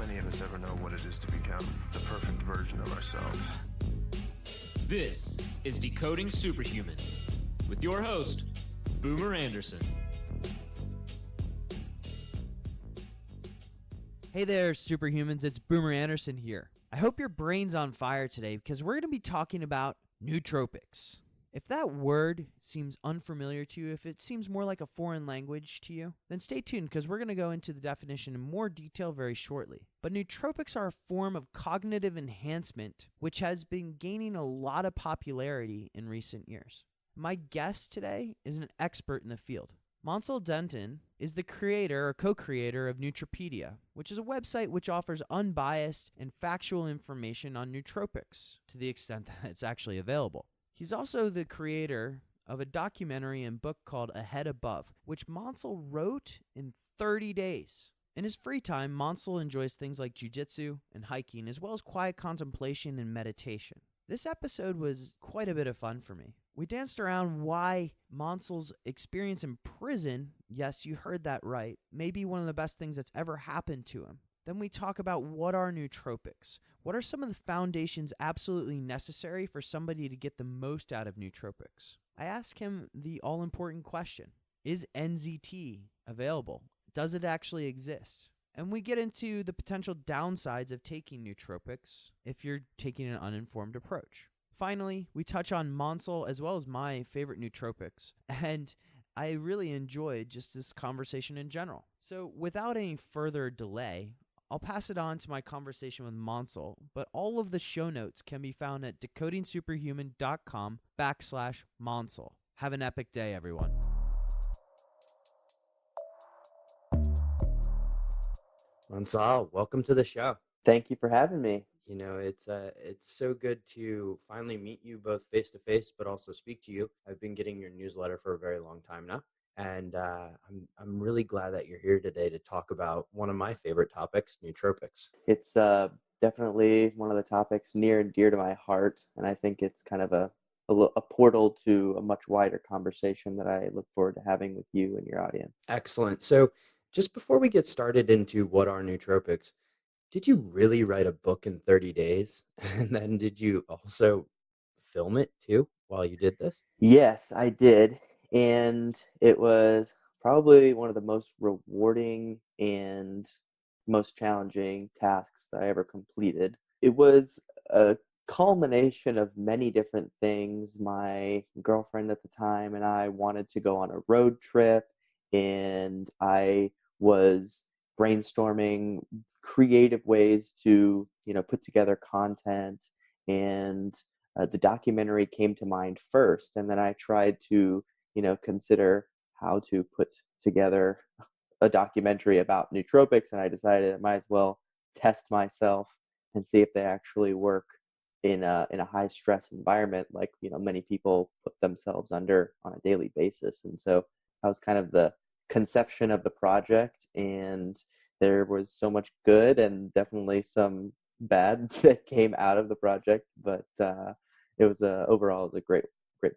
many of us ever know what it is to become the perfect version of ourselves. This is Decoding Superhuman with your host, Boomer Anderson. Hey there, Superhumans. It's Boomer Anderson here. I hope your brain's on fire today because we're going to be talking about nootropics. If that word seems unfamiliar to you, if it seems more like a foreign language to you, then stay tuned because we're going to go into the definition in more detail very shortly. But nootropics are a form of cognitive enhancement which has been gaining a lot of popularity in recent years. My guest today is an expert in the field. Mansal Denton is the creator or co-creator of Nootropedia, which is a website which offers unbiased and factual information on nootropics to the extent that it's actually available. He's also the creator of a documentary and book called A Head Above, which Mansal wrote in 30 days. In his free time, Mansal enjoys things like jiu-jitsu and hiking, as well as quiet contemplation and meditation. This episode was quite a bit of fun for me. We danced around why Mansal's experience in prison, yes, you heard that right, may be one of the best things that's ever happened to him. Then we talk about what are nootropics. What are some of the foundations absolutely necessary for somebody to get the most out of nootropics? I ask him the all-important question. Is NZT available? Does it actually exist? And we get into the potential downsides of taking nootropics if you're taking an uninformed approach. Finally, we touch on Mansal as well as my favorite nootropics. And I really enjoyed just this conversation in general. So without any further delay, I'll pass it on to my conversation with Mansal, but all of the show notes can be found at decodingsuperhuman.com/Mansal. Have an epic day, everyone. Mansal, welcome to the show. Thank you for having me. You know, it's so good to finally meet you both face to face, but also speak to you. I've been getting your newsletter for a very long time now, and I'm really glad that you're here today to talk about one of my favorite topics, nootropics. It's definitely one of the topics near and dear to my heart, and I think it's kind of a portal to a much wider conversation that I look forward to having with you and your audience. Excellent. So, just before we get started into what are nootropics, did you really write a book in 30 days? And then did you also film it too while you did this? Yes, I did, and it was probably one of the most rewarding and most challenging tasks that I ever completed. It was a culmination of many different things. My girlfriend at the time and I wanted to go on a road trip, and I was brainstorming creative ways to, put together content, and the documentary came to mind first, and then I tried to, consider how to put together a documentary about nootropics, and I decided I might as well test myself and see if they actually work in a high stress environment like many people put themselves under on a daily basis. And so that was kind of the conception of the project, and there was so much good and definitely some bad that came out of the project, but it was overall it was a great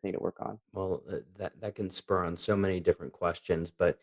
thing to work on. Well, that can spur on so many different questions, but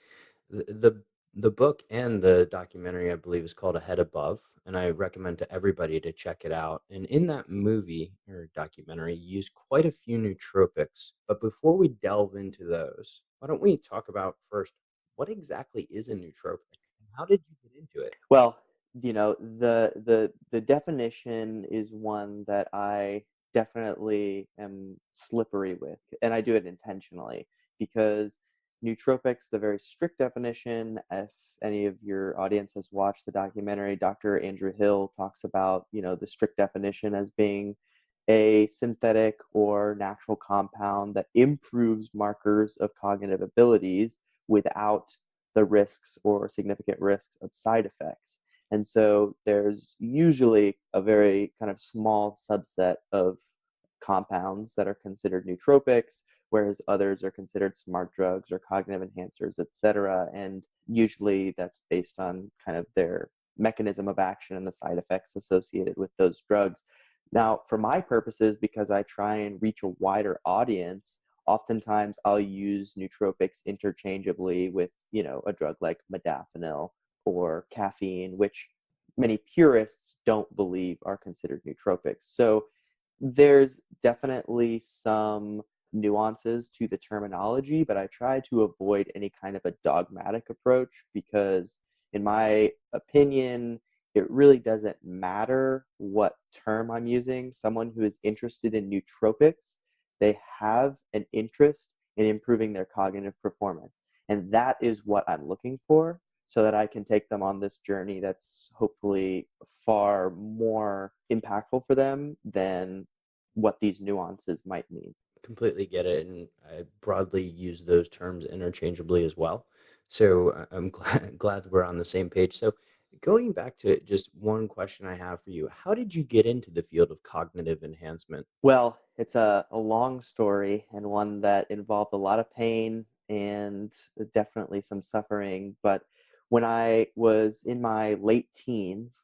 the book and the documentary, I believe, is called A Head Above, and I recommend to everybody to check it out. And in that movie or documentary, you use quite a few nootropics. But before we delve into those, why don't we talk about first what exactly is a nootropic and how did you get into it? Well, the definition is one that I definitely am slippery with, and I do it intentionally because nootropics, the very strict definition, if any of your audience has watched the documentary, Dr. Andrew Hill talks about, the strict definition as being a synthetic or natural compound that improves markers of cognitive abilities without the risks or significant risks of side effects. And so there's usually a very kind of small subset of compounds that are considered nootropics, whereas others are considered smart drugs or cognitive enhancers, etc. And usually that's based on kind of their mechanism of action and the side effects associated with those drugs. Now, for my purposes, because I try and reach a wider audience, oftentimes I'll use nootropics interchangeably with, a drug like modafinil or caffeine, which many purists don't believe are considered nootropics. So there's definitely some nuances to the terminology, but I try to avoid any kind of a dogmatic approach because, in my opinion, it really doesn't matter what term I'm using. Someone who is interested in nootropics, they have an interest in improving their cognitive performance. And that is what I'm looking for so that I can take them on this journey that's hopefully far more impactful for them than what these nuances might mean. Completely get it, and I broadly use those terms interchangeably as well. So I'm glad we're on the same page. So going back to just one question I have for you, how did you get into the field of cognitive enhancement? Well, it's a long story and one that involved a lot of pain and definitely some suffering. But when I was in my late teens,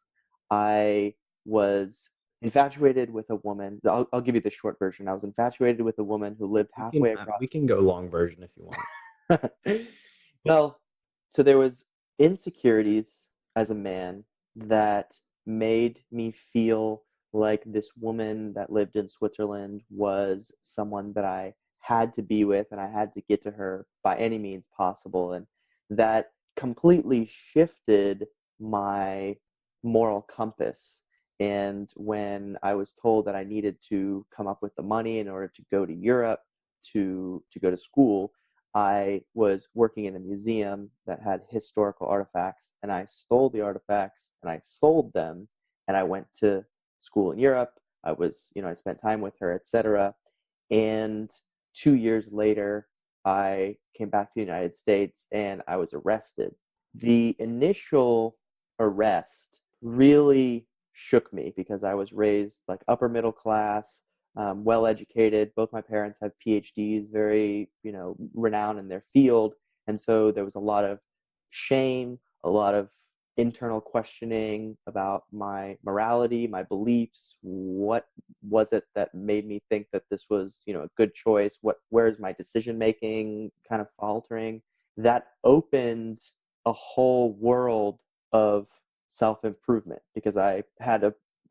I was infatuated with a woman. I'll give you the short version. I was infatuated with a woman who lived halfway We across. can go long version if you want. Well, so there was insecurities as a man that made me feel like this woman that lived in Switzerland was someone that I had to be with and I had to get to her by any means possible. And that completely shifted my moral compass. And when I was told that I needed to come up with the money in order to go to Europe to go to school, I was working in a museum that had historical artifacts, and I stole the artifacts and I sold them, and I went to school in Europe. I spent time with her, etc. And 2 years later, I came back to the United States and I was arrested. The initial arrest really shook me because I was raised like upper middle class, well educated. Both my parents have PhDs, very renowned in their field, and so there was a lot of shame, a lot of internal questioning about my morality, my beliefs. What was it that made me think that this was a good choice? Where's my decision making kind of faltering? That opened a whole world of self improvement because I had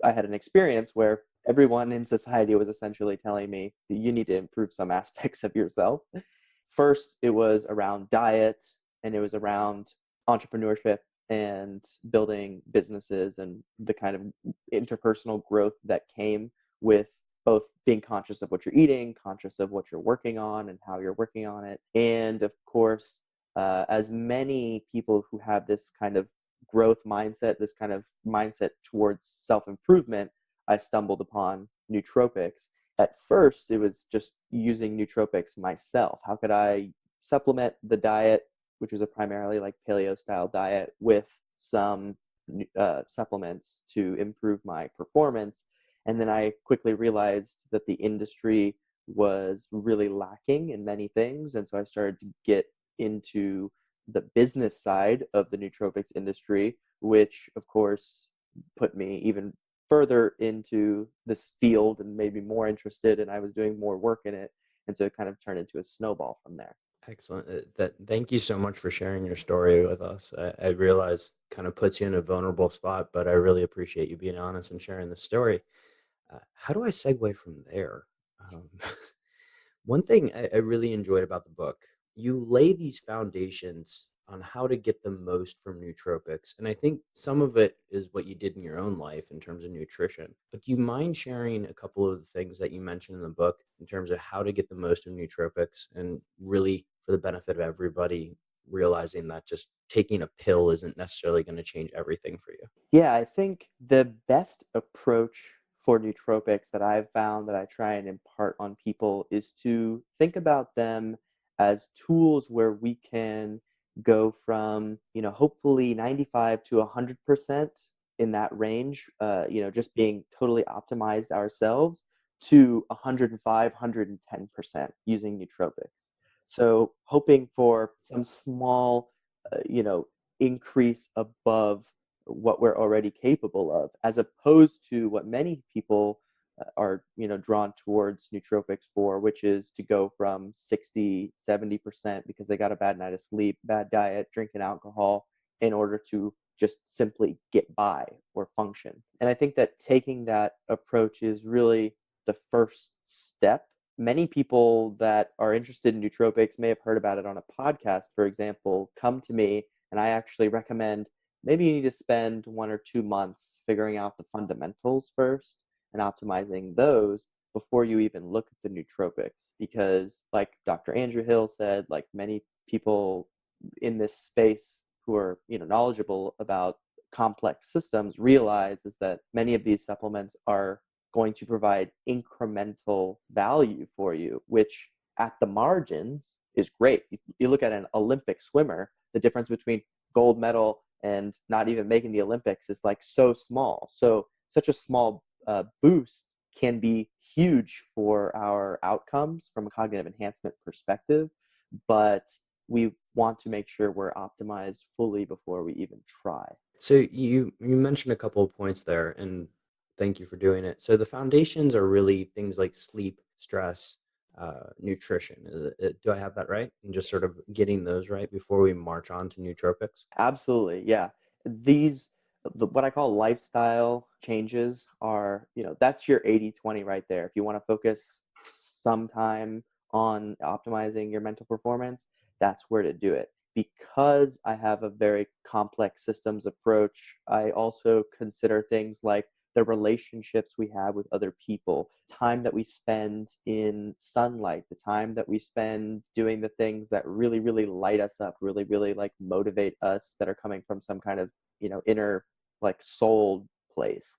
an experience where everyone in society was essentially telling me that you need to improve some aspects of yourself. First, it was around diet and it was around entrepreneurship and building businesses and the kind of interpersonal growth that came with both being conscious of what you're eating, conscious of what you're working on and how you're working on it. And of course, as many people who have this kind of growth mindset, this kind of mindset towards self-improvement, I stumbled upon nootropics. At first, it was just using nootropics myself. How could I supplement the diet, which was a primarily like paleo-style diet, with some supplements to improve my performance? And then I quickly realized that the industry was really lacking in many things. And so I started to get into the business side of the nootropics industry, which of course put me even further into this field and made me more interested, and I was doing more work in it. And so it kind of turned into a snowball from there. Excellent. Thank you so much for sharing your story with us. I realize kind of puts you in a vulnerable spot, but I really appreciate you being honest and sharing the story. How do I segue from there? Um, One thing I really enjoyed about the book, you lay these foundations on how to get the most from nootropics. And I think some of it is what you did in your own life in terms of nutrition. But do you mind sharing a couple of the things that you mentioned in the book in terms of how to get the most of nootropics and really for the benefit of everybody, realizing that just taking a pill isn't necessarily going to change everything for you? Yeah, I think the best approach for nootropics that I've found that I try and impart on people is to think about them as tools where we can go from, hopefully 95 to 100% in that range, just being totally optimized ourselves to 105, 110% using nootropics. So hoping for some small, increase above what we're already capable of, as opposed to what many people are drawn towards nootropics for, which is to go from 60, 70% because they got a bad night of sleep, bad diet, drinking alcohol, in order to just simply get by or function. And I think that taking that approach is really the first step. Many people that are interested in nootropics may have heard about it on a podcast, for example, come to me, and I actually recommend maybe you need to spend 1 or 2 months figuring out the fundamentals first and optimizing those before you even look at the nootropics. Because like Dr. Andrew Hill said, like many people in this space who are knowledgeable about complex systems realize is that many of these supplements are going to provide incremental value for you, which at the margins is great. You look at an Olympic swimmer, the difference between gold medal and not even making the Olympics is like so small. So such a small boost can be huge for our outcomes from a cognitive enhancement perspective, but we want to make sure we're optimized fully before we even try. So you mentioned a couple of points there, and thank you for doing it. So the foundations are really things like sleep, stress, nutrition. Do I have that right? And just sort of getting those right before we march on to nootropics? Absolutely, yeah. What I call lifestyle changes are, that's your 80-20 right there. If you want to focus some time on optimizing your mental performance, that's where to do it. Because I have a very complex systems approach, I also consider things like the relationships we have with other people, time that we spend in sunlight, the time that we spend doing the things that really, really light us up, really, really like motivate us, that are coming from some kind of, inner like soul place.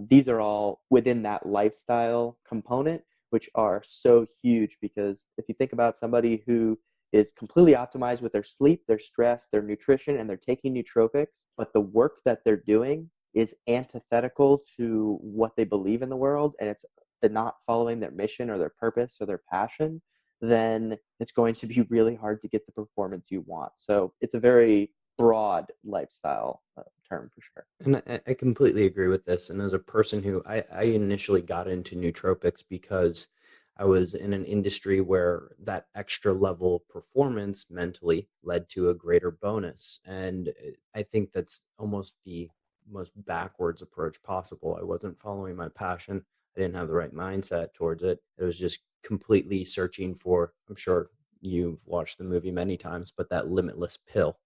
These are all within that lifestyle component, which are so huge, because if you think about somebody who is completely optimized with their sleep, their stress, their nutrition, and they're taking nootropics, but the work that they're doing is antithetical to what they believe in the world, and it's not following their mission or their purpose or their passion, then it's going to be really hard to get the performance you want. So it's a very broad lifestyle term for sure. And I completely agree with this. And as a person who I initially got into nootropics because I was in an industry where that extra level of performance mentally led to a greater bonus. And I think that's almost the most backwards approach possible. I wasn't following my passion. I didn't have the right mindset towards it. It was just completely searching for, I'm sure you've watched the movie many times, but that limitless pill,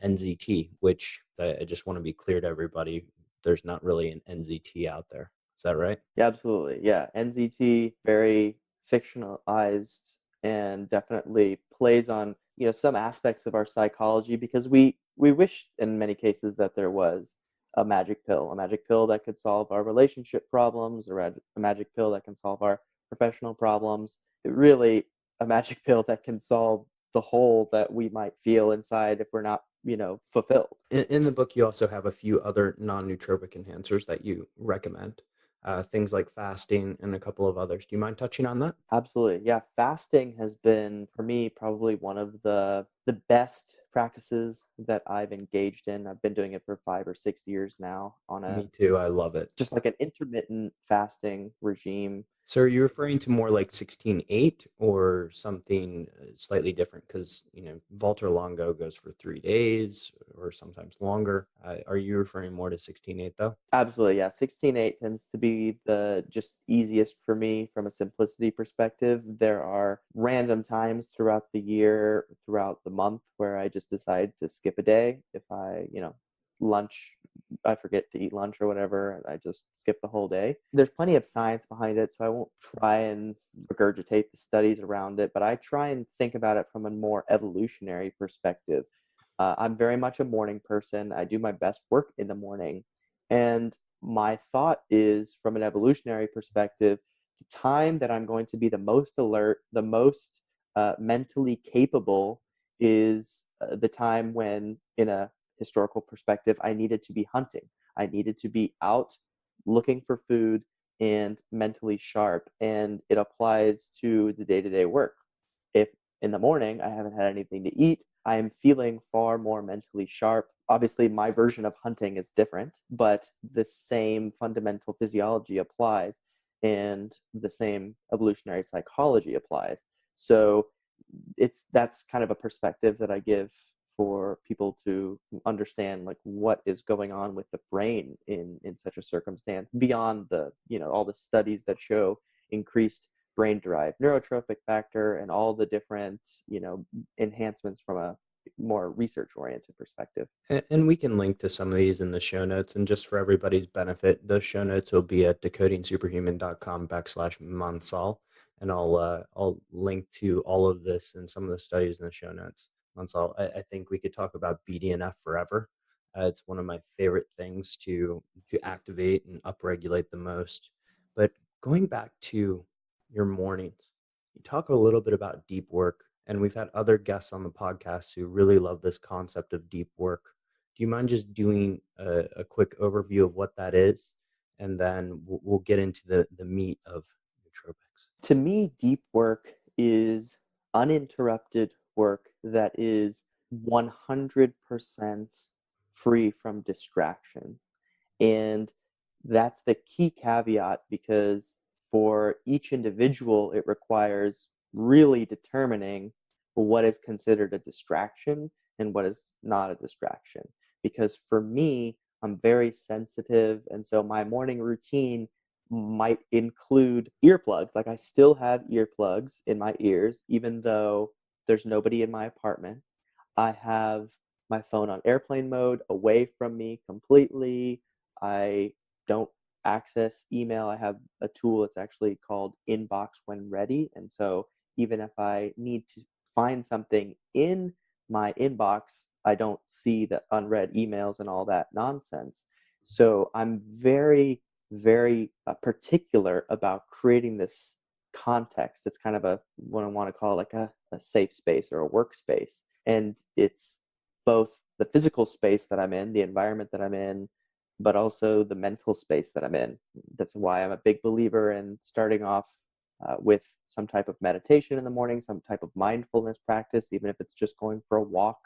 NZT, which I just want to be clear to everybody, there's not really an NZT out there. Is that right? Yeah, absolutely. Yeah. NZT, very fictionalized, and definitely plays on, some aspects of our psychology, because we wish in many cases that there was a magic pill that could solve our relationship problems, or a magic pill that can solve our professional problems. Really, a magic pill that can solve the hole that we might feel inside if we're not, fulfilled. In the book, you also have a few other non-nootropic enhancers that you recommend, things like fasting and a couple of others. Do you mind touching on that? Absolutely. Yeah. Fasting has been, for me, probably one of the best practices that I've engaged in. I've been doing it for 5 or 6 years now on Me too. I love it. just like an intermittent fasting regime. So are you referring to more like 16/8 or something slightly different? Because, Volta Longo goes for 3 days or sometimes longer. Are you referring more to 16/8 though? Absolutely. Yeah. 16/8 tends to be the just easiest for me from a simplicity perspective. There are random times throughout the year, throughout the month, where I just decide to skip a day. If lunch, I forget to eat lunch or whatever, and I just skip the whole day. There's plenty of science behind it, so I won't try and regurgitate the studies around it, but I try and think about it from a more evolutionary perspective. I'm very much a morning person. I do my best work in the morning. And my thought is, from an evolutionary perspective, the time that I'm going to be the most alert, the most mentally capable, is the time when, in a historical perspective, I needed to be hunting. I needed to be out looking for food and mentally sharp. And it applies to the day-to-day work. If in the morning I haven't had anything to eat, I am feeling far more mentally sharp. Obviously, my version of hunting is different, but the same fundamental physiology applies, and the same evolutionary psychology applies. So that's kind of a perspective that I give for people to understand like what is going on with the brain in such a circumstance beyond the all the studies that show increased brain derived neurotropic factor and all the different enhancements from a more research oriented perspective. And we can link to some of these in the show notes. And just for everybody's benefit, those show notes will be at decodingsuperhuman.com/Mansal. And I'll link to all of this and some of the studies in the show notes. Mansal, I think we could talk about BDNF forever. It's one of my favorite things to activate and upregulate the most. But going back to your mornings, you talk a little bit about deep work, and we've had other guests on the podcast who really love this concept of deep work. Do you mind just doing a quick overview of what that is? And then we'll get into the meat of nootropics. To me, deep work is uninterrupted work that is 100% free from distractions. And that's the key caveat, because for each individual, it requires really determining what is considered a distraction and what is not a distraction. Because for me, I'm very sensitive, and so my morning routine might include earplugs. Like I still have earplugs in my ears, even though there's nobody in my apartment. I have my phone on airplane mode away from me completely. I don't access email. I have a tool, it's actually called Inbox When Ready. And so even if I need to find something in my inbox, I don't see the unread emails and all that nonsense. So I'm very, very particular about creating this context. It's kind of what I want to call like a safe space or a workspace. And it's both the physical space that I'm in, the environment that I'm in, but also the mental space that I'm in. That's why I'm a big believer in starting off with some type of meditation in the morning, some type of mindfulness practice, even if it's just going for a walk,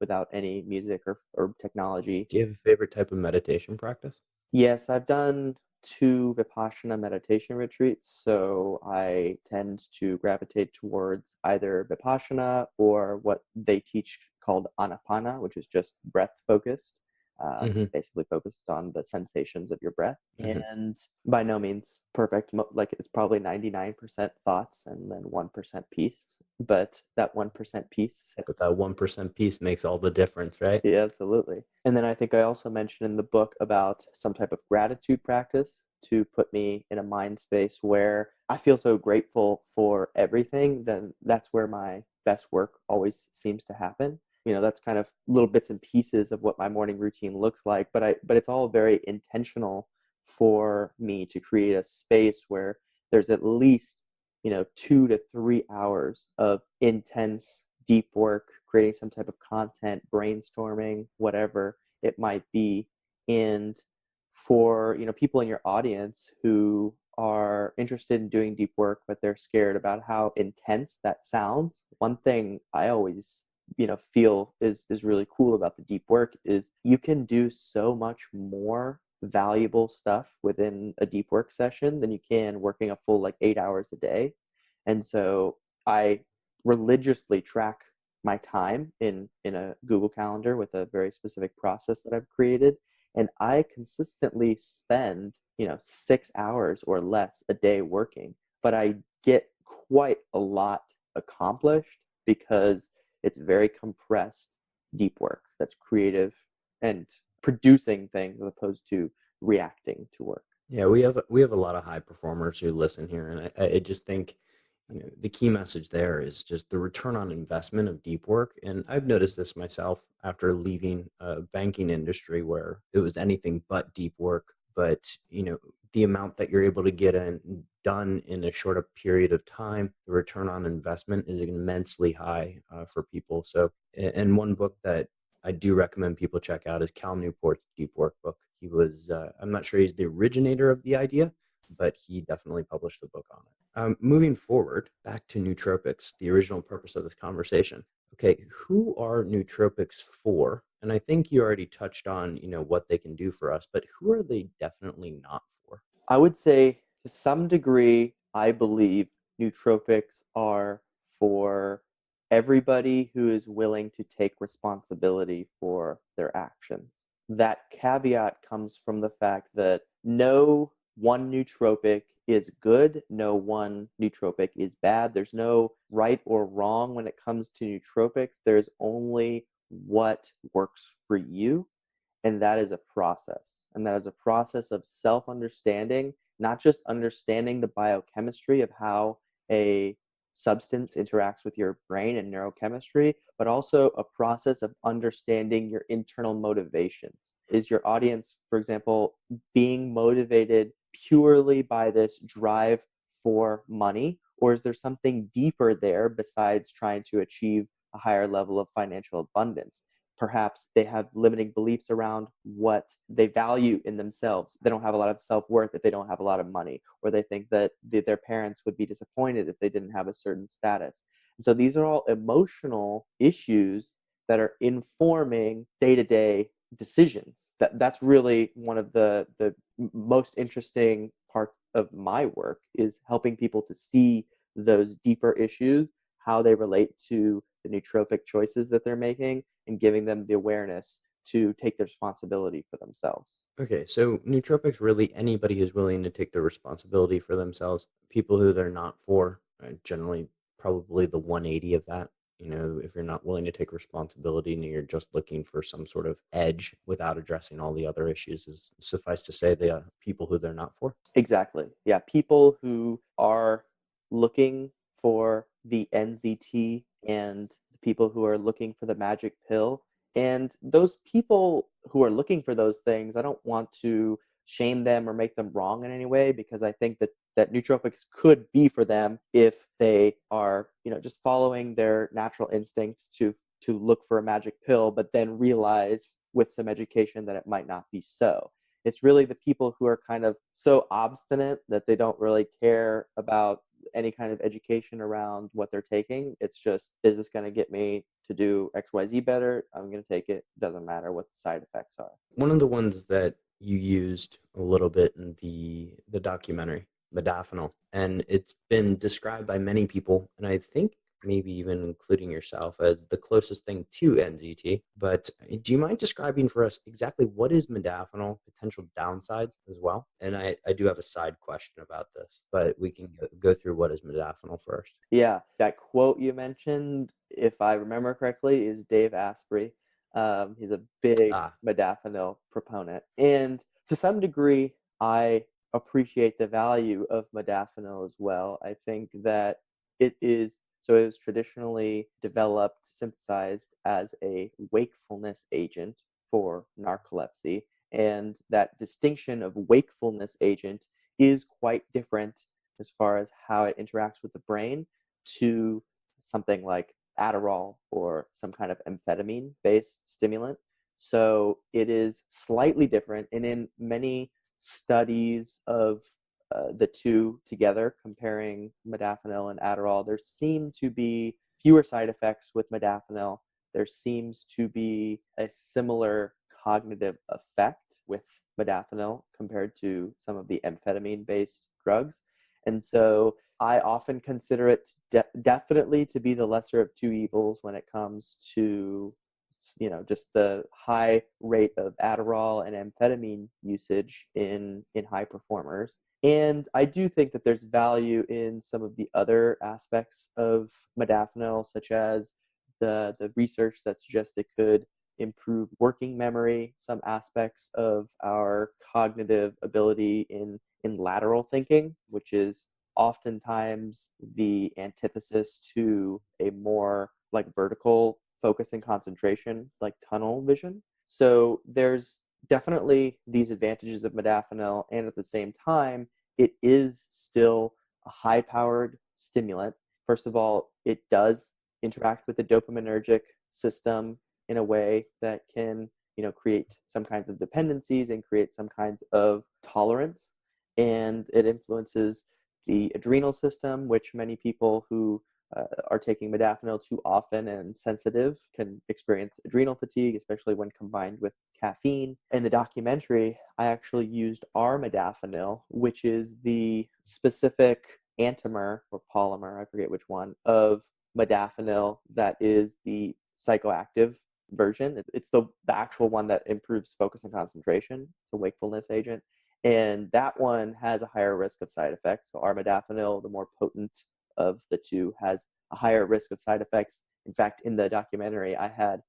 without any music or technology. Do you have a favorite type of meditation practice? Yes, I've done 2 Vipassana meditation retreats, so I tend to gravitate towards either Vipassana or what they teach called Anapana, which is just breath focused, basically focused on the sensations of your breath. And by no means perfect, like it's probably 99% thoughts and then 1% peace. But that 1% piece. But that 1% piece makes all the difference, right? Yeah, absolutely. And then I think I also mentioned in the book about some type of gratitude practice to put me in a mind space where I feel so grateful for everything. Then that's where my best work always seems to happen. That's kind of little bits and pieces of what my morning routine looks like. But it's all very intentional for me to create a space where there's at least 2 to 3 hours of intense, deep work, creating some type of content, brainstorming, whatever it might be. And for, people in your audience who are interested in doing deep work, but they're scared about how intense that sounds, one thing I always, feel is really cool about the deep work is you can do so much more valuable stuff within a deep work session than you can working a full 8 hours a day. And so I religiously track my time in a Google Calendar with a very specific process that I've created, and I consistently spend 6 hours or less a day working, but I get quite a lot accomplished because it's very compressed deep work that's creative and producing things as opposed to reacting to work. Yeah, we have a lot of high performers who listen here, and I just think the key message there is just the return on investment of deep work. And I've noticed this myself after leaving a banking industry where it was anything but deep work. But the amount that you're able to get done in a shorter period of time, the return on investment is immensely high for people. So, and one book that I do recommend people check out is Cal Newport's Deep Work book. He was, I'm not sure he's the originator of the idea, but he definitely published a book on it. Moving forward, back to nootropics, the original purpose of this conversation. Okay, who are nootropics for? And I think you already touched on, what they can do for us, but who are they definitely not for? I would say to some degree, I believe nootropics are for everybody who is willing to take responsibility for their actions. That caveat comes from the fact that no one nootropic is good, no one nootropic is bad. There's no right or wrong when it comes to nootropics. There's only what works for you, and that is a process. And that is a process of self-understanding, not just understanding the biochemistry of how a substance interacts with your brain and neurochemistry, but also a process of understanding your internal motivations. Is your audience, for example, being motivated purely by this drive for money, or is there something deeper there besides trying to achieve a higher level of financial abundance? Perhaps they have limiting beliefs around what they value in themselves. They don't have a lot of self-worth if they don't have a lot of money, or they think that their parents would be disappointed if they didn't have a certain status. And so these are all emotional issues that are informing day-to-day decisions. That's really one of the most interesting parts of my work, is helping people to see those deeper issues, how they relate to the nootropic choices that they're making, and giving them the awareness to take the responsibility for themselves. Okay, so nootropics, really anybody who's willing to take the responsibility for themselves. People who they're not for, generally probably the 180 of that. If you're not willing to take responsibility and you're just looking for some sort of edge without addressing all the other issues, is suffice to say the people who they're not for. Exactly. Yeah, people who are looking for the NZT and the people who are looking for the magic pill. And those people who are looking for those things, I don't want to shame them or make them wrong in any way, because I think that nootropics could be for them if they are, just following their natural instincts to look for a magic pill, but then realize with some education that it might not be so. It's really the people who are kind of so obstinate that they don't really care about any kind of education around what they're taking. It's just, is this going to get me to do XYZ better? I'm going to take it. Doesn't matter what the side effects are. One of the ones that you used a little bit in the documentary, modafinil, and it's been described by many people, and I think maybe even including yourself, as the closest thing to NZT. But do you mind describing for us exactly what is modafinil, potential downsides as well? And I do have a side question about this, but we can go through what is modafinil first. Yeah, that quote you mentioned, if I remember correctly, is Dave Asprey. He's a big modafinil proponent. And to some degree, I appreciate the value of modafinil as well. I think that it was traditionally developed, synthesized as a wakefulness agent for narcolepsy. And that distinction of wakefulness agent is quite different as far as how it interacts with the brain to something like Adderall or some kind of amphetamine-based stimulant. So it is slightly different. And in many studies of the two together, comparing modafinil and Adderall, there seem to be fewer side effects with modafinil. There seems to be a similar cognitive effect with modafinil compared to some of the amphetamine-based drugs. And so I often consider it definitely to be the lesser of two evils when it comes to, just the high rate of Adderall and amphetamine usage in high performers. And I do think that there's value in some of the other aspects of modafinil, such as the research that suggests it could improve working memory, some aspects of our cognitive ability in lateral thinking, which is oftentimes the antithesis to a more like vertical focus and concentration, like tunnel vision. So there's definitely these advantages of modafinil, and at the same time, it is still a high-powered stimulant. First of all, it does interact with the dopaminergic system in a way that can, create some kinds of dependencies and create some kinds of tolerance. And it influences the adrenal system, which many people who are taking modafinil too often and sensitive can experience adrenal fatigue, especially when combined with caffeine. In the documentary, I actually used Are Modafinil, which is the specific enantiomer or polymer, I forget which one, of modafinil that is the psychoactive version. It's the actual one that improves focus and concentration. It's a wakefulness agent. And that one has a higher risk of side effects. So armodafinil, the more potent of the two, has a higher risk of side effects. In fact, in the documentary, I had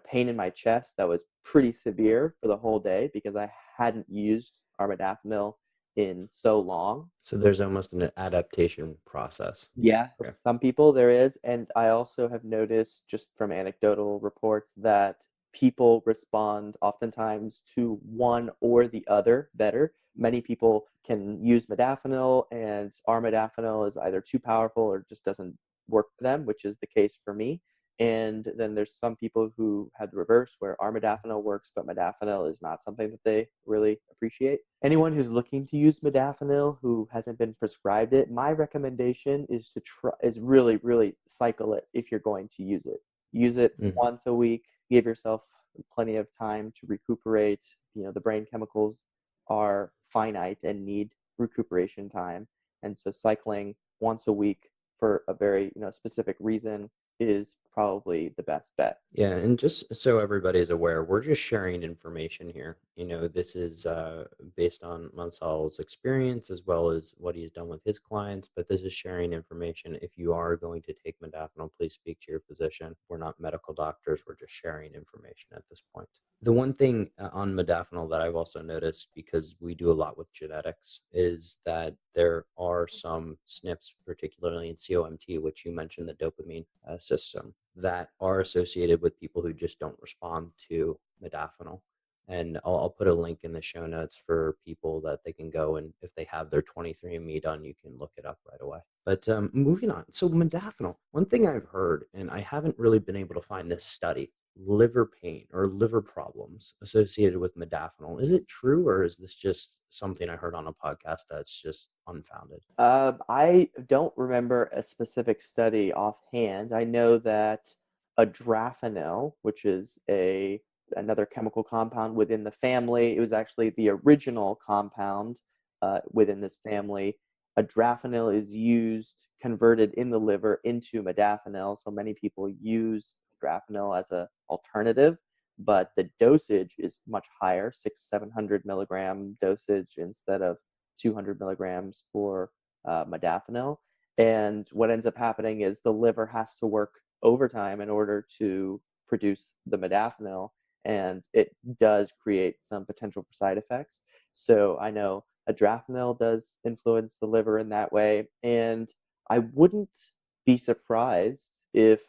pain in my chest that was pretty severe for the whole day because I hadn't used armodafinil in so long. So there's almost an adaptation process. Yeah, for Okay. some people there is. And I also have noticed just from anecdotal reports that people respond oftentimes to one or the other better. Many people can use modafinil, and armodafinil is either too powerful or just doesn't work for them, which is the case for me. And then there's some people who have the reverse, where armodafinil works, but modafinil is not something that they really appreciate. Anyone who's looking to use modafinil who hasn't been prescribed it, my recommendation is to really, really cycle it if you're going to use it. Use it once a week. Give yourself plenty of time to recuperate. The brain chemicals are finite and need recuperation time. And so cycling once a week for a very specific reason is probably the best bet. Yeah, and just so everybody's aware, we're just sharing information here. This is based on Mansal's experience as well as what he's done with his clients, but this is sharing information. If you are going to take modafinil, please speak to your physician. We're not medical doctors. We're just sharing information at this point. The one thing on modafinil that I've also noticed, because we do a lot with genetics, is that there are some SNPs, particularly in COMT, which you mentioned, the dopamine system, that are associated with people who just don't respond to modafinil. And I'll put a link in the show notes for people that they can go, and if they have their 23andMe done, you can look it up right away. But moving on. So modafinil, one thing I've heard, and I haven't really been able to find this study, liver pain or liver problems associated with modafinil. Is it true, or is this just something I heard on a podcast that's just unfounded? I don't remember a specific study offhand. I know that adrafinil, which is another chemical compound within the family, it was actually the original compound within this family. Adrafinil is converted in the liver into modafinil. So many people use adrafinil as an alternative, but the dosage is much higher, 700 milligram dosage instead of 200 milligrams for modafinil. And what ends up happening is the liver has to work overtime in order to produce the modafinil, and it does create some potential for side effects. So I know adrafinil does influence the liver in that way, and I wouldn't be surprised if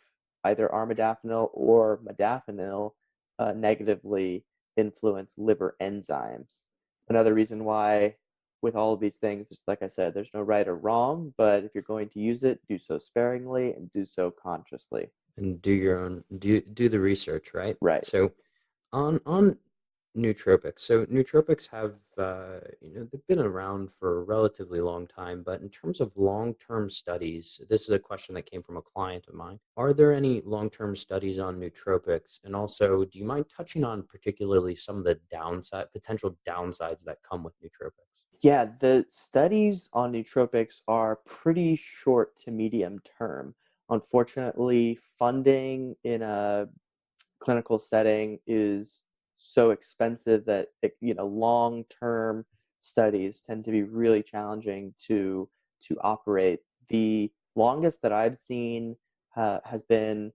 either armodafinil or modafinil negatively influence liver enzymes. Another reason why with all of these things, just like I said, there's no right or wrong, but if you're going to use it, do so sparingly and do so consciously. And do your own, do the research, right? Right. So on nootropics. So nootropics have, they've been around for a relatively long time, but in terms of long-term studies, this is a question that came from a client of mine. Are there any long-term studies on nootropics? And also, do you mind touching on particularly some of the potential downsides that come with nootropics? Yeah, the studies on nootropics are pretty short to medium term. Unfortunately, funding in a clinical setting is so expensive that long-term studies tend to be really challenging to operate. The longest that I've seen has been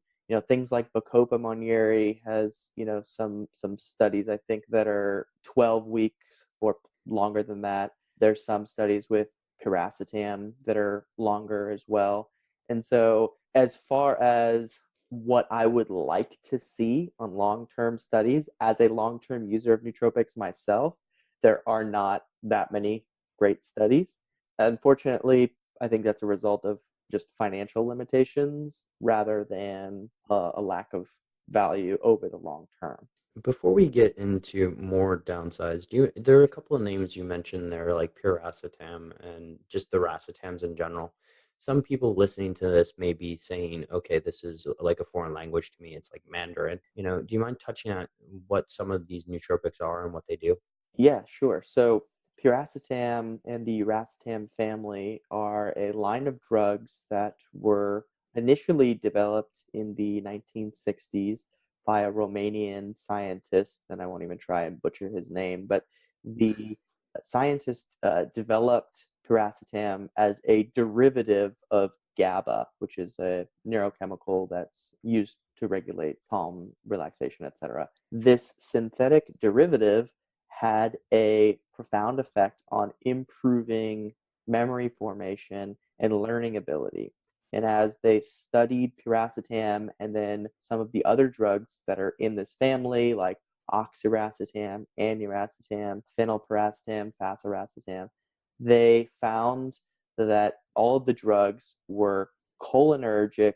things like Bacopa Monieri has some studies I think that are 12 weeks or longer than that. There's some studies with piracetam that are longer as well. And so as far as what I would like to see on long-term studies as a long-term user of nootropics myself, there are not that many great studies. Unfortunately, I think that's a result of just financial limitations rather than a lack of value over the long term. Before we get into more downsides, there are a couple of names you mentioned there, like piracetam and just the racetams in general. Some people listening to this may be saying, okay, this is like a foreign language to me. It's like Mandarin. Do you mind touching on what some of these nootropics are and what they do? Yeah, sure. So piracetam and the racetam family are a line of drugs that were initially developed in the 1960s by a Romanian scientist, and I won't even try and butcher his name, but the scientist developed piracetam as a derivative of GABA, which is a neurochemical that's used to regulate calm, relaxation, etc. This synthetic derivative had a profound effect on improving memory formation and learning ability. And as they studied piracetam and then some of the other drugs that are in this family, like oxiracetam, aniracetam, phenylpiracetam, fasiracetam, they found that all of the drugs were cholinergic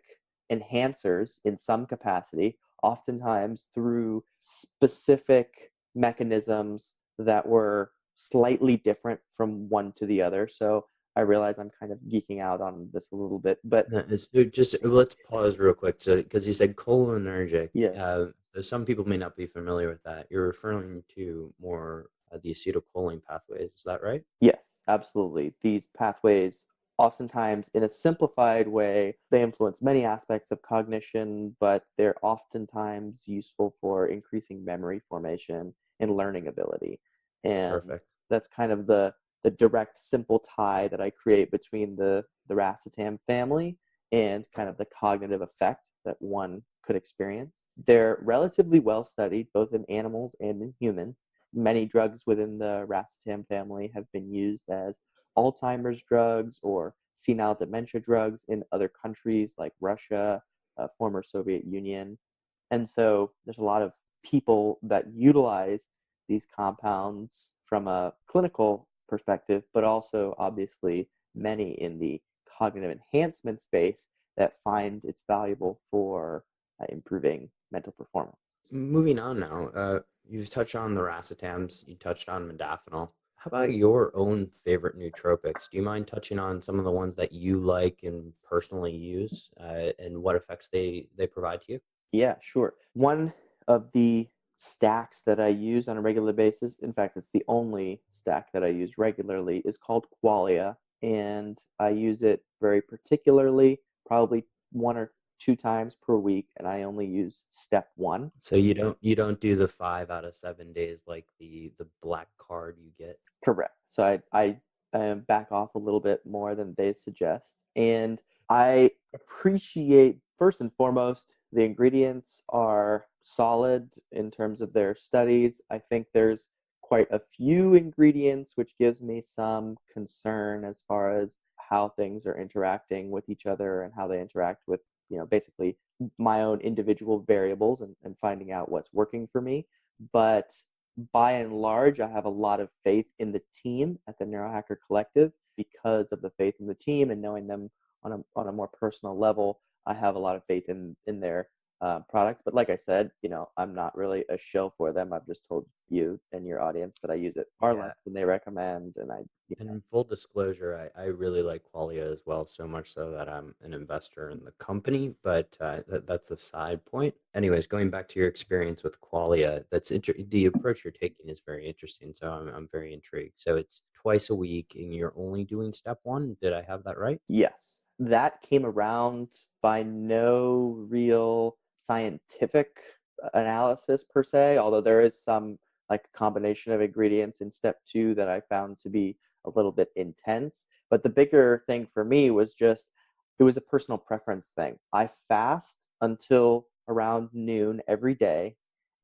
enhancers in some capacity, oftentimes through specific mechanisms that were slightly different from one to the other. So I realize I'm kind of geeking out on this a little bit, but So just let's pause real quick. So, because you said cholinergic, yeah. so some people may not be familiar with that. You're referring to more the acetylcholine pathways. Is that right? Yes, absolutely. These pathways, oftentimes in a simplified way, they influence many aspects of cognition, but they're oftentimes useful for increasing memory formation and learning ability. And Perfect. that's kind of the direct, simple tie that I create between the racetam family and kind of the cognitive effect that one could experience. They're relatively well studied, both in animals and in humans. Many drugs within the racetam family have been used as Alzheimer's drugs or senile dementia drugs in other countries like Russia, former Soviet Union. And so there's a lot of people that utilize these compounds from a clinical perspective, but also obviously many in the cognitive enhancement space that find it's valuable for improving mental performance. Moving on now, you've touched on the racetams, you touched on modafinil. How about your own favorite nootropics? Do you mind touching on some of the ones that you like and personally use, and what effects they provide to you? Yeah, sure. One of the stacks that I use on a regular basis, in fact, it's the only stack that I use regularly, is called Qualia. And I use it very particularly, probably 1 or 2 times per week, and I only use step one. So you don't do the 5 out of 7 days like the black card you get. Correct. So I back off a little bit more than they suggest. And I appreciate, first and foremost, the ingredients are solid in terms of their studies. I think there's quite a few ingredients, which gives me some concern as far as how things are interacting with each other and how they interact with, basically my own individual variables and finding out what's working for me. But by and large, I have a lot of faith in the team at the Neurohacker Collective. Because of the faith in the team and knowing them on a more personal level, I have a lot of faith in their product. But like I said, I'm not really a shill for them. I've just told you and your audience that I use it far Yeah. less than they recommend, and And in full disclosure, I really like Qualia as well, so much so that I'm an investor in the company, but that's a side point. Anyways, going back to your experience with Qualia, the approach you're taking is very interesting, so I'm very intrigued. So it's twice a week, and you're only doing step one. Did I have that right? Yes, that came around by no real scientific analysis per se, although there is some like combination of ingredients in step two that I found to be a little bit intense. But the bigger thing for me was just it was a personal preference thing. I fast until around noon every day,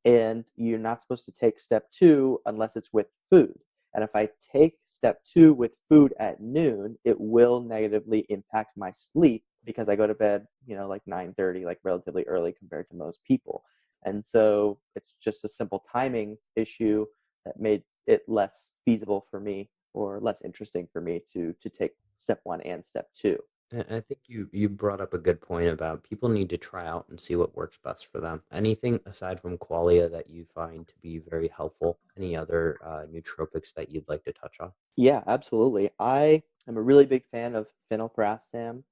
and you're not supposed to take step two unless it's with food. And if I take step two with food at noon, it will negatively impact my sleep because I go to bed, like 9:30, like relatively early compared to most people. And so it's just a simple timing issue that made it less feasible for me or less interesting for me to take step one and step two. And I think you brought up a good point about people need to try out and see what works best for them. Anything aside from Qualia that you find to be very helpful? Any other nootropics that you'd like to touch on? Yeah, absolutely. I am a really big fan of phenylpiracetam.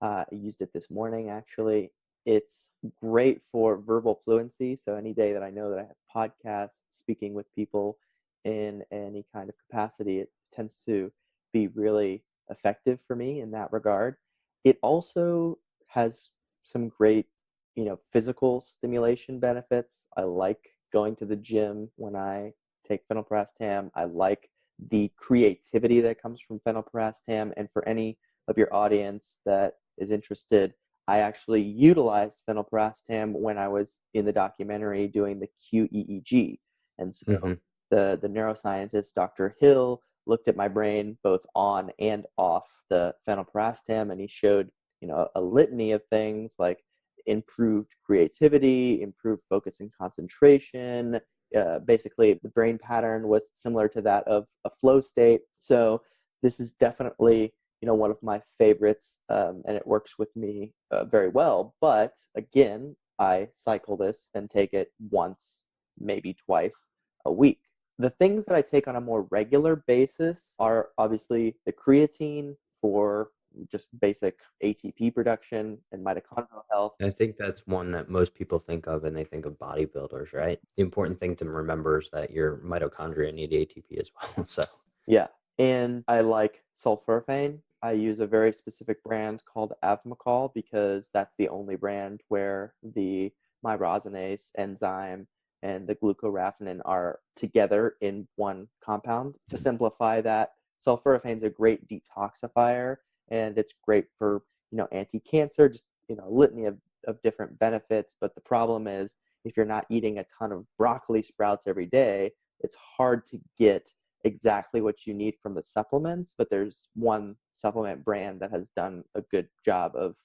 I used it this morning, actually. It's great for verbal fluency. So any day that I know that I have podcasts, speaking with people in any kind of capacity, it tends to be really effective for me in that regard. It also has some great, physical stimulation benefits. I like going to the gym when I take phenylpiracetam. I like the creativity that comes from phenylpiracetam. And for any of your audience that is interested, I actually utilized phenylpiracetam when I was in the documentary doing the QEEG. And so Mm-hmm. the neuroscientist, Dr. Hill, looked at my brain both on and off the phenylpiracetam, and he showed, a litany of things like improved creativity, improved focus and concentration. Basically, the brain pattern was similar to that of a flow state. So this is definitely, one of my favorites, and it works with me very well. But again, I cycle this and take it once, maybe twice a week. The things that I take on a more regular basis are obviously the creatine for just basic ATP production and mitochondrial health. I think that's one that most people think of, and they think of bodybuilders, right? The important thing to remember is that your mitochondria need ATP as well. So Yeah. And I like sulforaphane. I use a very specific brand called Avmacol because that's the only brand where the myrosinase enzyme and the glucoraphanin are together in one compound. To simplify that, sulforaphane is a great detoxifier, and it's great for, anti-cancer, just, a litany of different benefits. But the problem is, if you're not eating a ton of broccoli sprouts every day, it's hard to get exactly what you need from the supplements. But there's one supplement brand that has done a good job of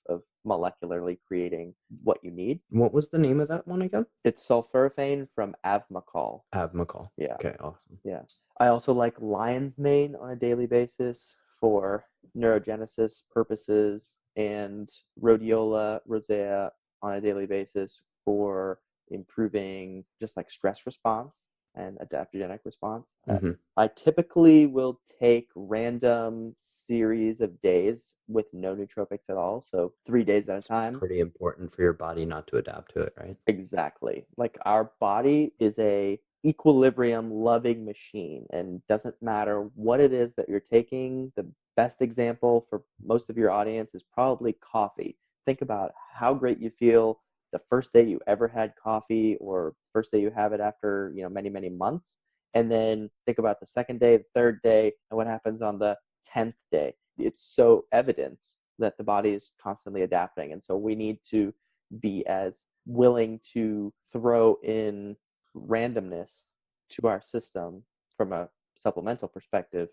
molecularly creating what you need. what was the name of that one again? It's sulforaphane from Avmacol. Avmacol. Yeah. Okay, awesome. Yeah. I also like lion's mane on a daily basis for neurogenesis purposes, and rhodiola rosea on a daily basis for improving just like stress response and adaptogenic response. Mm-hmm. I typically will take random series of days with no nootropics at all. So 3 days at a time. Pretty important for your body not to adapt to it, right? Exactly. Like our body is a equilibrium loving machine, and doesn't matter what it is that you're taking. The best example for most of your audience is probably coffee. Think about how great you feel the first day you ever had coffee, or first day you have it after, many, many months. And then think about the second day, the third day, and what happens on the 10th day. It's so evident that the body is constantly adapting. And so we need to be as willing to throw in randomness to our system from a supplemental perspective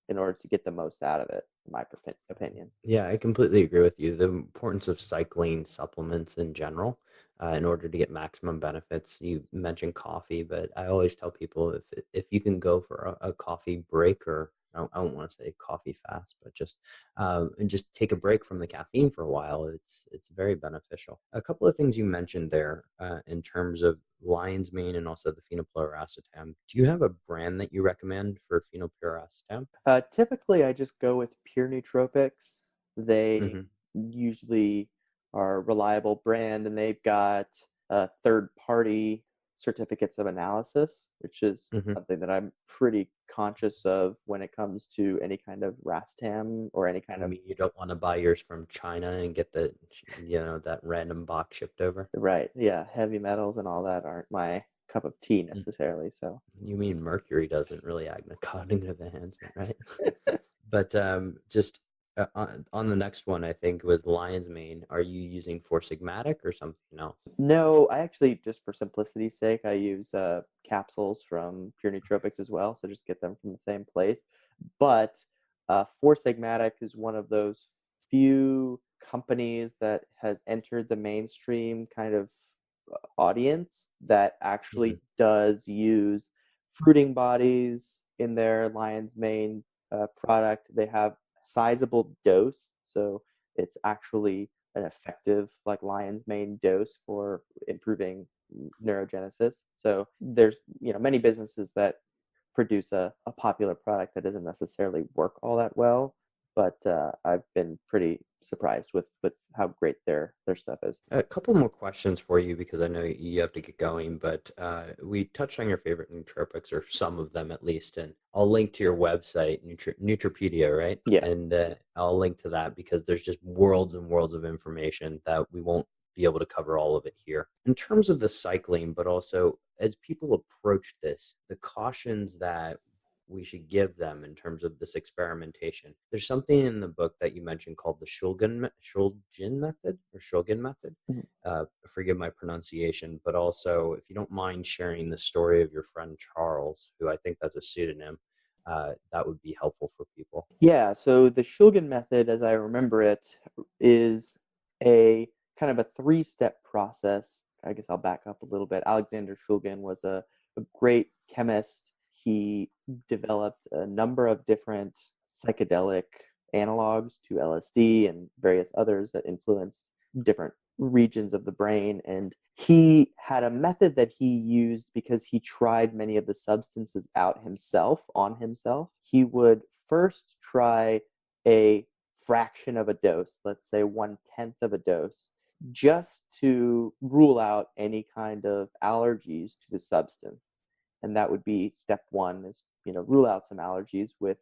in order to get the most out of it, in my opinion. Yeah, I completely agree with you. The importance of cycling supplements in general, in order to get maximum benefits. You mentioned coffee, but I always tell people if you can go for a coffee break, or I don't want to say coffee fast, but and just take a break from the caffeine for a while, it's very beneficial. A couple of things you mentioned there, in terms of lion's mane and also the phenylpiracetam. Do you have a brand that you recommend for phenylpiracetam? Typically, I just go with pure nootropics. They Mm-hmm. usually are a reliable brand, and they've got third-party certificates of analysis, which is Mm-hmm. something that I'm pretty conscious of when it comes to any kind of Rastam or any kind I of. mean, you don't want to buy yours from China and get that random box shipped over. Right, yeah, heavy metals and all that aren't my cup of tea necessarily. So You mean mercury doesn't really act in cognitive enhancement, right? But just on the next one, I think was lion's mane. Are you using Four Sigmatic or something else? no, I actually, just for simplicity's sake, I use capsules from Pure Nootropics as well, so just get them from the same place. But Four Sigmatic is one of those few companies that has entered the mainstream kind of audience that actually does use fruiting bodies in their lion's mane product. They have sizable dose, so it's actually an effective like lion's mane dose for improving neurogenesis. So there's many businesses that produce a popular product that doesn't necessarily work all that well, but I've been pretty surprised with how great their stuff is. A couple more questions for you because I know you have to get going, but we touched on your favorite nootropics, or some of them at least, and I'll link to your website, Nootropedia, right? Yeah. And I'll link to that because there's just worlds and worlds of information that we won't be able to cover all of it here. In terms of the cycling, but also as people approach this, the cautions that we should give them in terms of this experimentation. There's something in the book that you mentioned called the Shogun Method. Mhm. Forgive my pronunciation, but also if you don't mind sharing the story of your friend Charles, who I think that's a pseudonym, that would be helpful for people. Yeah, so the Shogun Method, as I remember it, is a kind of a three-step process. I guess I'll back up a little bit. Alexander Shogun was a great chemist. He developed a number of different psychedelic analogs to LSD and various others that influenced different regions of the brain. And he had a method that he used because he tried many of the substances out himself, on himself. He would first try a fraction of a dose, let's say 1/10 of a dose, just to rule out any kind of allergies to the substance. And that would be step one, is rule out some allergies with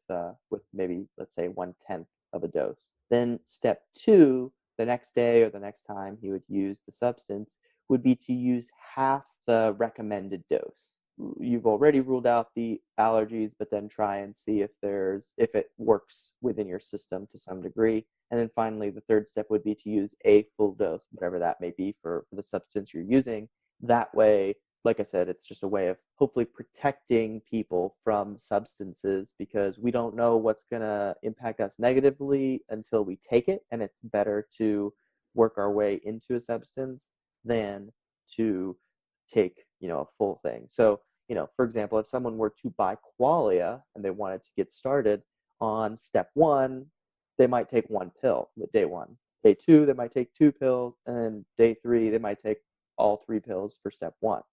maybe, let's say, 1/10 of a dose. Then step two, the next day or the next time he would use the substance, would be to use half the recommended dose. You've already ruled out the allergies, but then try and see if it works within your system to some degree. And then finally, the third step would be to use a full dose, whatever that may be for the substance you're using. That way, like I said, it's just a way of hopefully protecting people from substances, because we don't know what's going to impact us negatively until we take it. And it's better to work our way into a substance than to take, a full thing. So, for example, if someone were to buy Qualia and they wanted to get started on step one, they might take one pill with day one. Day two, they might take two pills. And then day three, they might take all three pills for step one.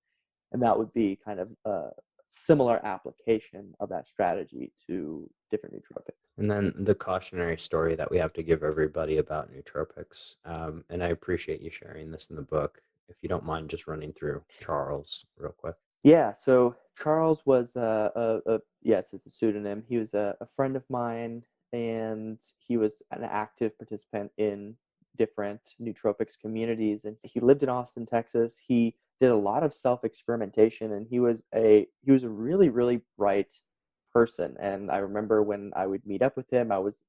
And that would be kind of a similar application of that strategy to different nootropics. And then the cautionary story that we have to give everybody about nootropics. And I appreciate you sharing this in the book. If you don't mind just running through Charles real quick. Yeah, so Charles was yes, it's a pseudonym. He was a friend of mine, and he was an active participant in different nootropics communities. And he lived in Austin, Texas. He did a lot of self-experimentation, and he was a really, really bright person. And I remember when I would meet up with him, I was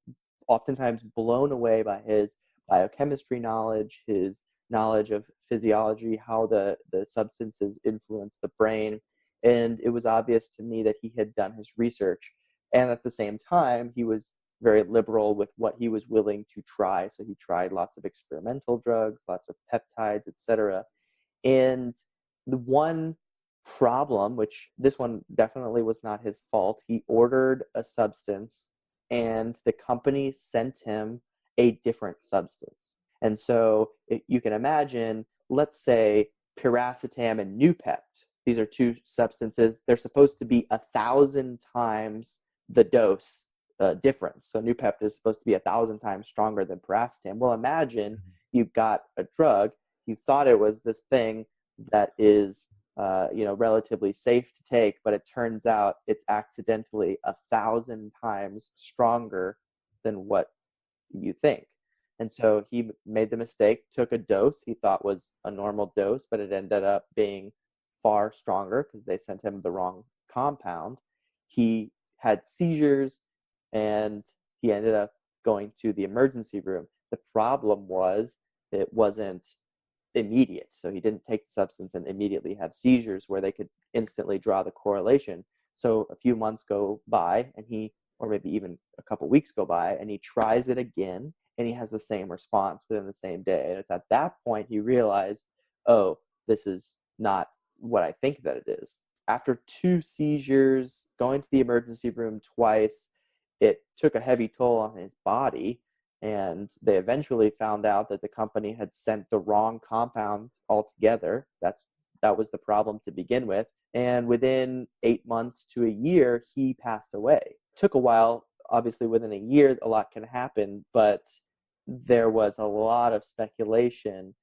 oftentimes blown away by his biochemistry knowledge, his knowledge of physiology, how the substances influence the brain. And it was obvious to me that he had done his research. And at the same time, he was very liberal with what he was willing to try. So he tried lots of experimental drugs, lots of peptides, etc. And the one problem, which this one definitely was not his fault, he ordered a substance and the company sent him a different substance. And so you can imagine, let's say piracetam and Noopept. These are two substances. They're supposed to be 1,000 times the dose difference. So Noopept is supposed to be 1,000 times stronger than piracetam. Well, imagine you've got a drug. You thought it was this thing that is relatively safe to take, but it turns out it's accidentally 1,000 times stronger than what you think. And so he made the mistake, took a dose he thought was a normal dose, but it ended up being far stronger because they sent him the wrong compound. He had seizures, and he ended up going to the emergency room. The problem was it wasn't immediate. So he didn't take the substance and immediately have seizures where they could instantly draw the correlation. So a few months go by, or maybe even a couple weeks go by, and he tries it again, and he has the same response within the same day. And it's at that point he realized, oh, this is not what I think that it is. After 2 seizures, going to the emergency room twice, it took a heavy toll on his body, and they eventually found out that the company had sent the wrong compound altogether. That was the problem to begin with. And within 8 months to a year, he passed away. It took a while. Obviously, within a year, a lot can happen, but there was a lot of speculation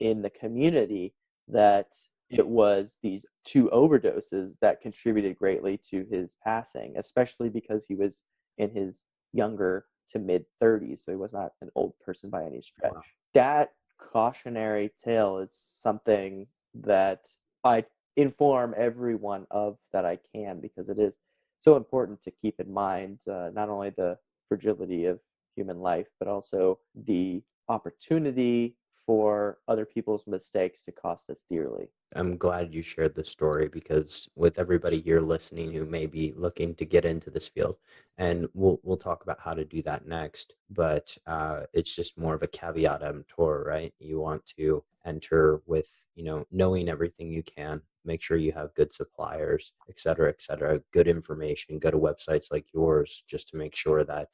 in the community that it was these 2 overdoses that contributed greatly to his passing, especially because he was in his younger to mid 30s, so he was not an old person by any stretch. Wow. That cautionary tale is something that I inform everyone of that I can, because it is so important to keep in mind not only the fragility of human life, but also the opportunity for other people's mistakes to cost us dearly. I'm glad you shared the story because with everybody here listening who may be looking to get into this field, and we'll talk about how to do that next, but it's just more of a caveat emptor, right? You want to enter with, knowing everything you can, make sure you have good suppliers, et cetera, good information, go to websites like yours just to make sure that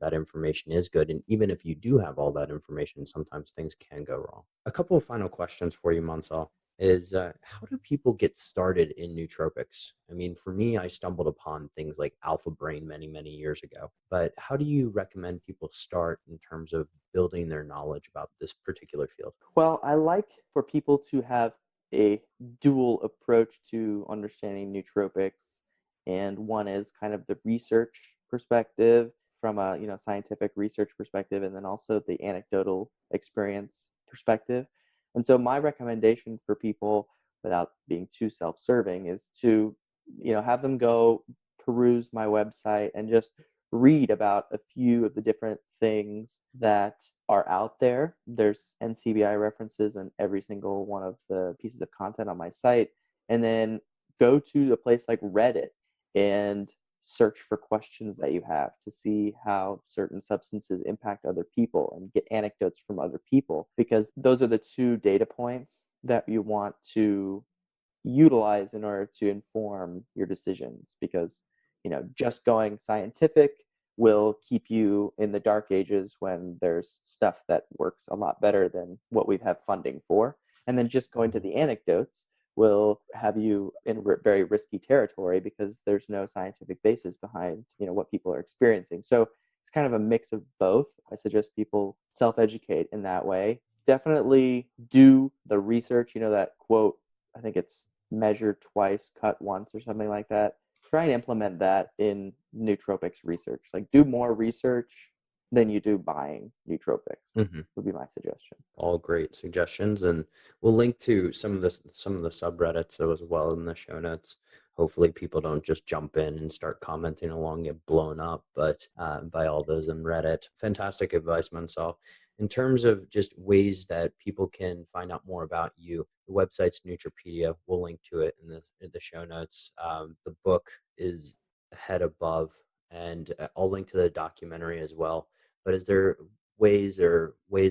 that information is good. And even if you do have all that information, sometimes things can go wrong. A couple of final questions for you, Mansal, is how do people get started in nootropics? I mean, for me, I stumbled upon things like Alpha Brain many, many years ago. But how do you recommend people start in terms of building their knowledge about this particular field? Well, I like for people to have a dual approach to understanding nootropics, and one is kind of the research perspective from a scientific research perspective, and then also the anecdotal experience perspective. And so my recommendation for people, without being too self-serving, is to have them go peruse my website and just read about a few of the different things that are out there. There's NCBI references in every single one of the pieces of content on my site. And then go to a place like Reddit and search for questions that you have to see how certain substances impact other people and get anecdotes from other people, because those are the two data points that you want to utilize in order to inform your decisions. Because just going scientific will keep you in the dark ages when there's stuff that works a lot better than what we have funding for, and then just going to the anecdotes will have you in very risky territory because there's no scientific basis behind what people are experiencing. So it's kind of a mix of both. I suggest people self-educate in that way. Definitely do the research. That quote, I think it's measure twice, cut once, or something like that. Try and implement that in nootropics research. Like, do more research than you do buying nootropics. Would be my suggestion. All great suggestions, and we'll link to some of the subreddits as well in the show notes. Hopefully people don't just jump in and start commenting along, get blown up, but by all those in Reddit. Fantastic advice, Mansal. In terms of just ways that people can find out more about you, the website's Nootropedia. We'll link to it in the show notes. The book is Head Above, and I'll link to the documentary as well. But is there ways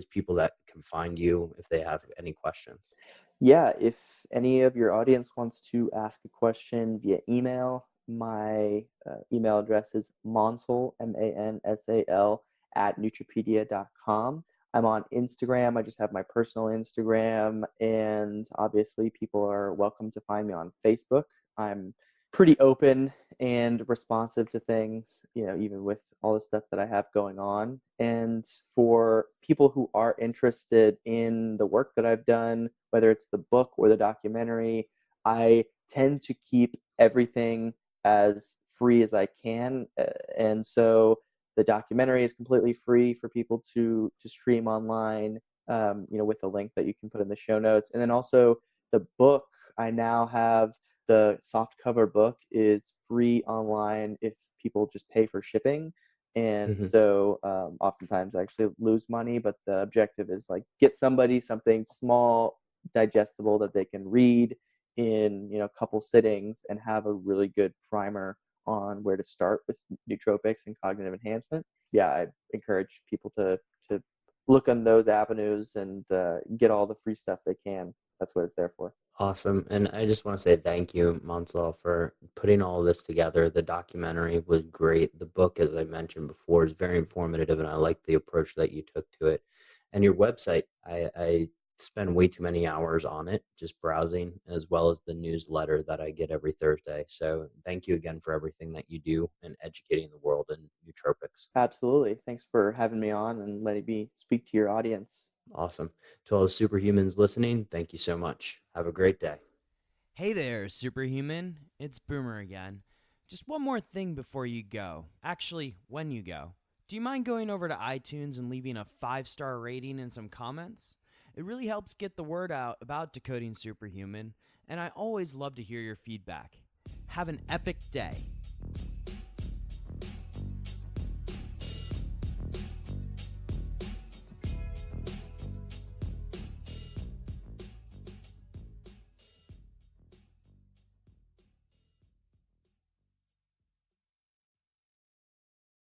people that can find you if they have any questions? Yeah, if any of your audience wants to ask a question via email, my email address is mansal, Mansal, @nootropedia.com. I'm on Instagram. I just have my personal Instagram, and obviously people are welcome to find me on Facebook. I'm pretty open and responsive to things, even with all the stuff that I have going on. And for people who are interested in the work that I've done, whether it's the book or the documentary, I tend to keep everything as free as I can. And so the documentary is completely free for people to stream online, with a link that you can put in the show notes. And then also the book, I now have the softcover book is free online if people just pay for shipping. And so oftentimes I actually lose money, but the objective is like get somebody something small, digestible that they can read in a couple sittings and have a really good primer on where to start with nootropics and cognitive enhancement. Yeah, I encourage people to look on those avenues and get all the free stuff they can. That's what it's there for. Awesome. And I just want to say thank you, Mansal, for putting all this together. The documentary was great. The book, as I mentioned before, is very informative, and I like the approach that you took to it. And your website, I spend way too many hours on it, just browsing, as well as the newsletter that I get every Thursday. So thank you again for everything that you do and educating the world in nootropics. Absolutely. Thanks for having me on and letting me speak to your audience. Awesome. To all the superhumans listening, thank you so much. Have a great day. Hey there, Superhuman. It's Boomer again. Just one more thing before you go. Actually, when you go. Do you mind going over to iTunes and leaving a 5-star rating and some comments? It really helps get the word out about Decoding Superhuman, and I always love to hear your feedback. Have an epic day.